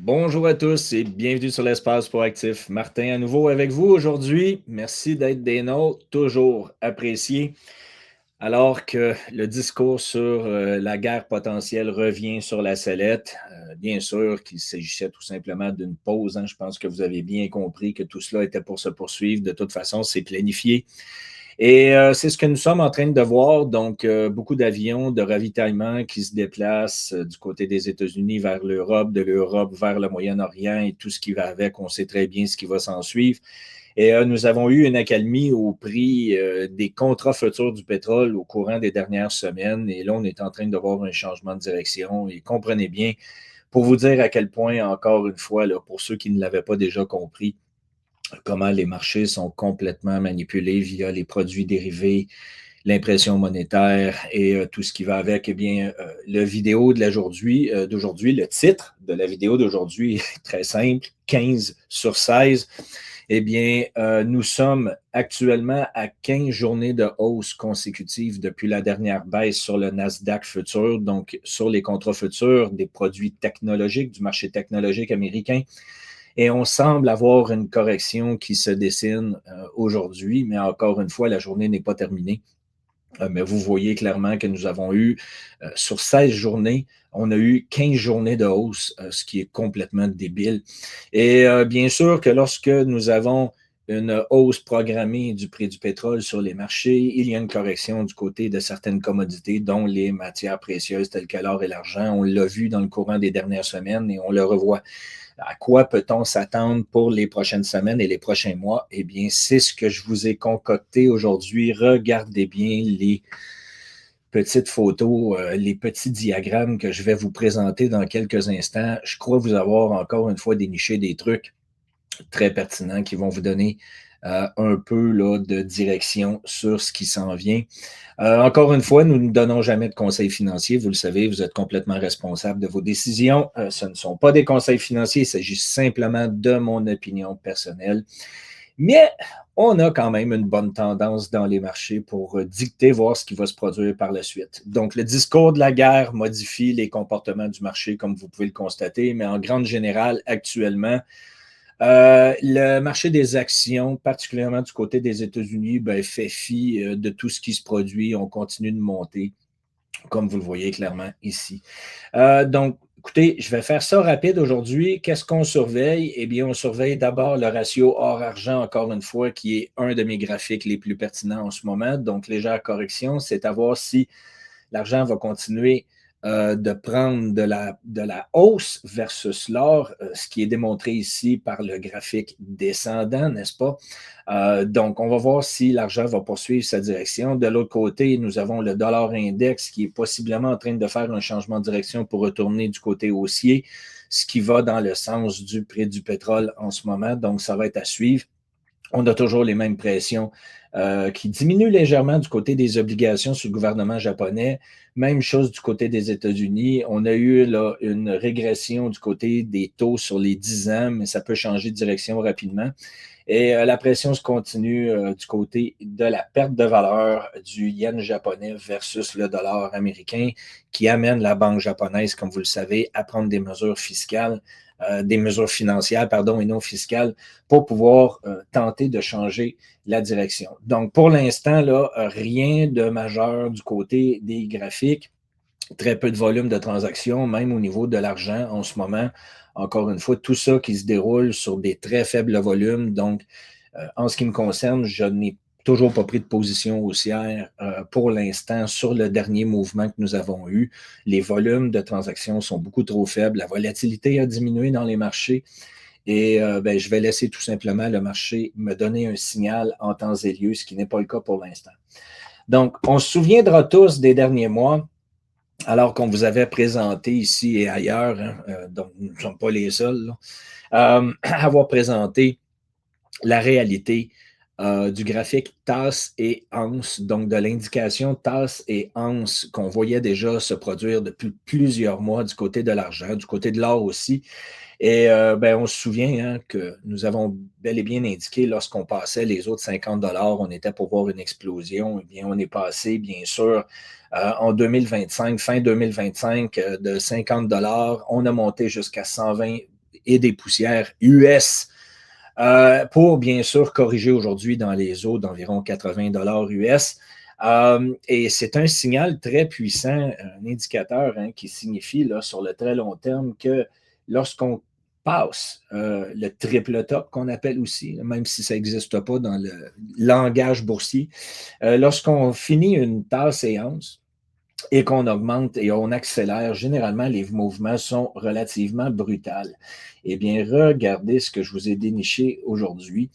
Bonjour à tous et bienvenue sur l'Espace pour Actifs. Martin à nouveau avec vous aujourd'hui. Merci d'être des nôtres, toujours apprécié. Alors que le discours sur la guerre potentielle revient sur la sellette, bien sûr qu'il s'agissait tout simplement d'une pause, hein. Je pense que vous avez bien compris que tout cela était pour se poursuivre. De toute façon, c'est planifié. Et c'est ce que nous sommes en train de voir. Donc, beaucoup d'avions de ravitaillement qui se déplacent du côté des États-Unis vers l'Europe, de l'Europe vers le Moyen-Orient et tout ce qui va avec. On sait très bien ce qui va s'en suivre. Et nous avons eu une accalmie au prix des contrats futurs du pétrole au courant des dernières semaines. Et là, on est en train de voir un changement de direction. Et comprenez bien, pour vous dire à quel point, encore une fois, là, pour ceux qui ne l'avaient pas déjà compris, comment les marchés sont complètement manipulés via les produits dérivés, l'impression monétaire et tout ce qui va avec. Eh bien, le vidéo de d'aujourd'hui, le titre de la vidéo d'aujourd'hui est très simple, 15 sur 16. Eh bien, nous sommes actuellement à 15 journées de hausse consécutives depuis la dernière baisse sur le Nasdaq futur, donc sur les contrats futurs des produits technologiques, du marché technologique américain. Et on semble avoir une correction qui se dessine aujourd'hui, mais encore une fois, la journée n'est pas terminée. Mais vous voyez clairement que nous avons eu, sur 16 journées, on a eu 15 journées de hausse, ce qui est complètement débile. Et bien sûr que lorsque nous avons une hausse programmée du prix du pétrole sur les marchés, il y a une correction du côté de certaines commodités, dont les matières précieuses telles que l'or et l'argent. On l'a vu dans le courant des dernières semaines et on le revoit. À quoi peut-on s'attendre pour les prochaines semaines et les prochains mois? Eh bien, c'est ce que je vous ai concocté aujourd'hui. Regardez bien les petites photos, les petits diagrammes que je vais vous présenter dans quelques instants. Je crois vous avoir encore une fois déniché des trucs très pertinents qui vont vous donner un peu là, de direction sur ce qui s'en vient. Encore une fois, nous ne donnons jamais de conseils financiers. Vous le savez, vous êtes complètement responsable de vos décisions. Ce ne sont pas des conseils financiers, il s'agit simplement de mon opinion personnelle. Mais on a quand même une bonne tendance dans les marchés pour dicter, voir ce qui va se produire par la suite. Donc, le discours de la guerre modifie les comportements du marché, comme vous pouvez le constater, mais en grande générale, actuellement, le marché des actions, particulièrement du côté des États-Unis, ben, fait fi de tout ce qui se produit. On continue de monter, comme vous le voyez clairement ici. Donc, écoutez, je vais faire ça rapide aujourd'hui. Qu'est-ce qu'on surveille? Eh bien, on surveille d'abord le ratio or-argent, encore une fois, qui est un de mes graphiques les plus pertinents en ce moment. Donc, légère correction, c'est à voir si l'argent va continuer de prendre de la hausse versus l'or, ce qui est démontré ici par le graphique descendant, n'est-ce pas? Donc, on va voir si l'argent va poursuivre sa direction. De l'autre côté, nous avons le dollar index qui est possiblement en train de faire un changement de direction pour retourner du côté haussier, ce qui va dans le sens du prix du pétrole en ce moment. Donc, ça va être à suivre. On a toujours les mêmes pressions qui diminuent légèrement du côté des obligations sur le gouvernement japonais. Même chose du côté des États-Unis. On a eu là, une régression du côté des taux sur les 10 ans, mais ça peut changer de direction rapidement. Et la pression se continue du côté de la perte de valeur du yen japonais versus le dollar américain, qui amène la banque japonaise, comme vous le savez, à prendre des mesures fiscales, des mesures financières, pardon, et non fiscales, pour pouvoir tenter de changer la direction. Donc, pour l'instant, là, rien de majeur du côté des graphiques. Très peu de volume de transactions, même au niveau de l'argent en ce moment. Encore une fois, tout ça qui se déroule sur des très faibles volumes. Donc, en ce qui me concerne, je n'ai toujours pas pris de position haussière pour l'instant sur le dernier mouvement que nous avons eu. Les volumes de transactions sont beaucoup trop faibles. La volatilité a diminué dans les marchés. Et ben, je vais laisser tout simplement le marché me donner un signal en temps et lieu, ce qui n'est pas le cas pour l'instant. Donc, on se souviendra tous des derniers mois, alors qu'on vous avait présenté ici et ailleurs, hein, donc nous ne sommes pas les seuls, là, avoir présenté la réalité du graphique TAS et ANS, donc de l'indication TAS et ANS qu'on voyait déjà se produire depuis plusieurs mois du côté de l'argent, du côté de l'or aussi. Et ben, on se souvient hein, que nous avons bel et bien indiqué lorsqu'on passait les autres 50 on était pour voir une explosion. Eh bien, on est passé, bien sûr, en 2025, fin 2025, de 50 on a monté jusqu'à 120 et des poussières US. Pour bien sûr corriger aujourd'hui dans les eaux d'environ 80 US. Et c'est un signal très puissant, un indicateur qui signifie là, sur le très long terme que lorsqu'on passe le triple top qu'on appelle aussi, même si ça n'existe pas dans le langage boursier, lorsqu'on finit une tasse séance, et qu'on augmente et on accélère, généralement, les mouvements sont relativement brutals. Eh bien, regardez ce que je vous ai déniché aujourd'hui.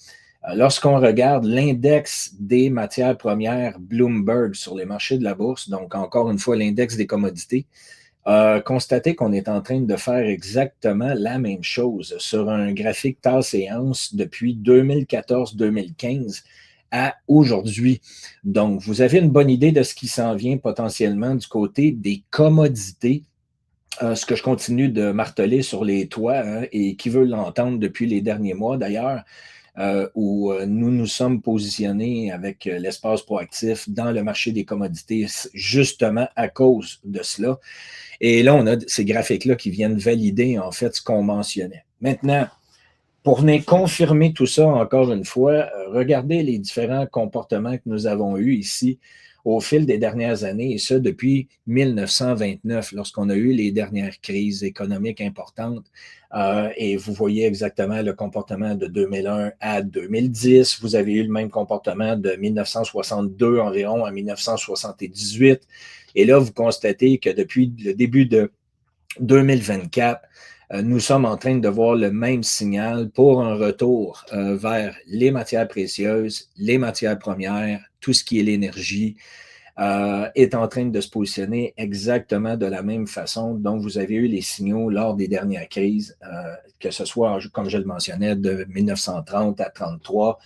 Lorsqu'on regarde l'index des matières premières Bloomberg sur les marchés de la bourse, donc encore une fois l'index des commodités, constatez qu'on est en train de faire exactement la même chose sur un graphique tasse-séance depuis 2014-2015 à aujourd'hui. Donc, vous avez une bonne idée de ce qui s'en vient potentiellement du côté des commodités. Ce que je continue de marteler sur les toits et qui veut l'entendre depuis les derniers mois d'ailleurs, où nous nous sommes positionnés avec l'espace proactif dans le marché des commodités justement à cause de cela. Et là, on a ces graphiques-là qui viennent valider en fait ce qu'on mentionnait. Maintenant, pour venir confirmer tout ça encore une fois, regardez les différents comportements que nous avons eus ici au fil des dernières années, et ça depuis 1929, lorsqu'on a eu les dernières crises économiques importantes. Et vous voyez exactement le comportement de 2001 à 2010. Vous avez eu le même comportement de 1962 environ à 1978. Et là, vous constatez que depuis le début de 2024, nous sommes en train de voir le même signal pour un retour vers les matières précieuses, les matières premières, tout ce qui est l'énergie, est en train de se positionner exactement de la même façon dont vous avez eu les signaux lors des dernières crises, que ce soit, comme je le mentionnais, de 1930 à 33,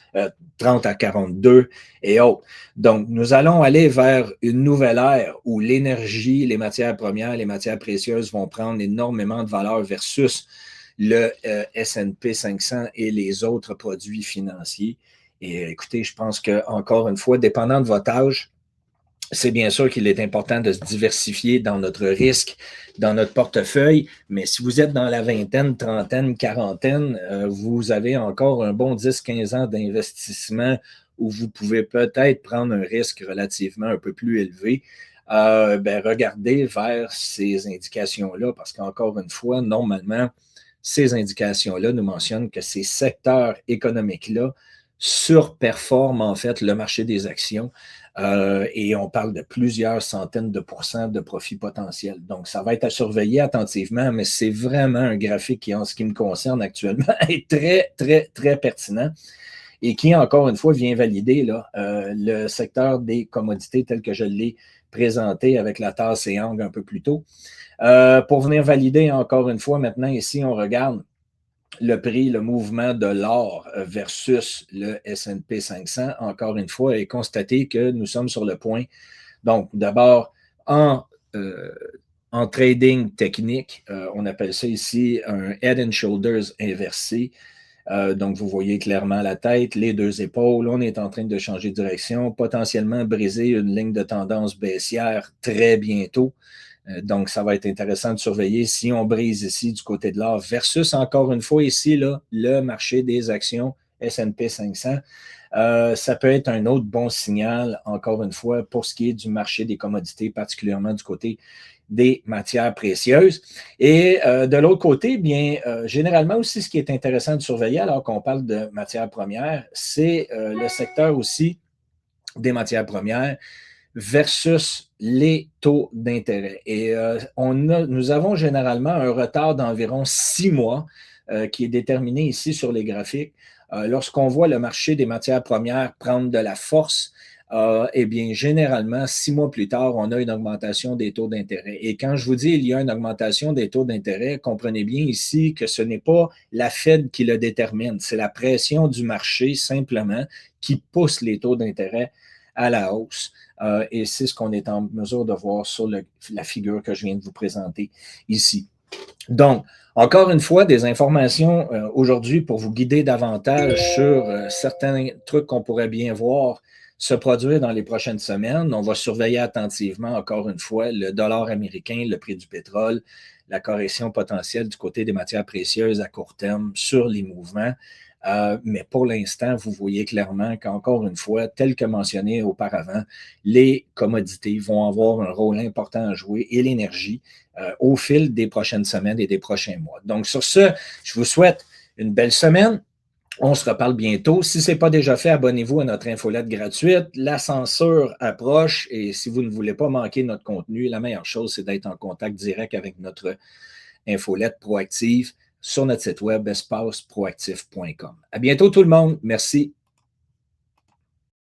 30 à 42 et autres. Donc, nous allons aller vers une nouvelle ère où l'énergie, les matières premières, les matières précieuses vont prendre énormément de valeur versus le S&P 500 et les autres produits financiers. Et écoutez, je pense que encore une fois, dépendant de votre âge, c'est bien sûr qu'il est important de se diversifier dans notre risque, dans notre portefeuille, mais si vous êtes dans la vingtaine, trentaine, quarantaine, vous avez encore un bon 10-15 ans d'investissement où vous pouvez peut-être prendre un risque relativement un peu plus élevé. Regardez vers ces indications-là, parce qu'encore une fois, normalement, ces indications-là nous mentionnent que ces secteurs économiques-là surperforment en fait le marché des actions. Et on parle de plusieurs centaines de pourcents de profit potentiel. Donc, ça va être à surveiller attentivement, mais c'est vraiment un graphique qui, en ce qui me concerne actuellement, est très, très, très pertinent et qui, encore une fois, vient valider là, le secteur des commodités tel que je l'ai présenté avec la tasse et angle un peu plus tôt. Pour venir valider, encore une fois, maintenant, ici, on regarde le prix, le mouvement de l'or versus le S&P 500, encore une fois, et constater que nous sommes sur le point. Donc, d'abord, en trading technique, on appelle ça ici un head and shoulders inversé. Donc, vous voyez clairement la tête, les deux épaules. On est en train de changer de direction, potentiellement briser une ligne de tendance baissière très bientôt. Donc, ça va être intéressant de surveiller si on brise ici du côté de l'or versus, encore une fois, ici, là, le marché des actions S&P 500. Ça peut être un autre bon signal, encore une fois, pour ce qui est du marché des commodités, particulièrement du côté des matières précieuses. Et de l'autre côté, bien, généralement aussi, ce qui est intéressant de surveiller alors qu'on parle de matières premières, c'est le secteur aussi des matières premières versus les taux d'intérêt. Et nous avons généralement un retard d'environ 6 mois qui est déterminé ici sur les graphiques. Lorsqu'on voit le marché des matières premières prendre de la force, eh bien, généralement, 6 mois plus tard, on a une augmentation des taux d'intérêt. Et quand je vous dis il y a une augmentation des taux d'intérêt, comprenez bien ici que ce n'est pas la Fed qui le détermine, c'est la pression du marché simplement qui pousse les taux d'intérêt à la hausse. Et c'est ce qu'on est en mesure de voir sur la figure que je viens de vous présenter ici. Donc, encore une fois, des informations aujourd'hui pour vous guider davantage sur certains trucs qu'on pourrait bien voir se produire dans les prochaines semaines. On va surveiller attentivement, encore une fois, le dollar américain, le prix du pétrole, la correction potentielle du côté des matières précieuses à court terme sur les mouvements. Mais pour l'instant, vous voyez clairement qu'encore une fois, tel que mentionné auparavant, les commodités vont avoir un rôle important à jouer et l'énergie au fil des prochaines semaines et des prochains mois. Donc, sur ce, je vous souhaite une belle semaine. On se reparle bientôt. Si ce n'est pas déjà fait, abonnez-vous à notre infolette gratuite. La censure approche et si vous ne voulez pas manquer notre contenu, la meilleure chose, c'est d'être en contact direct avec notre infolette proactive sur notre site web espaceproactif.com. À bientôt tout le monde. Merci.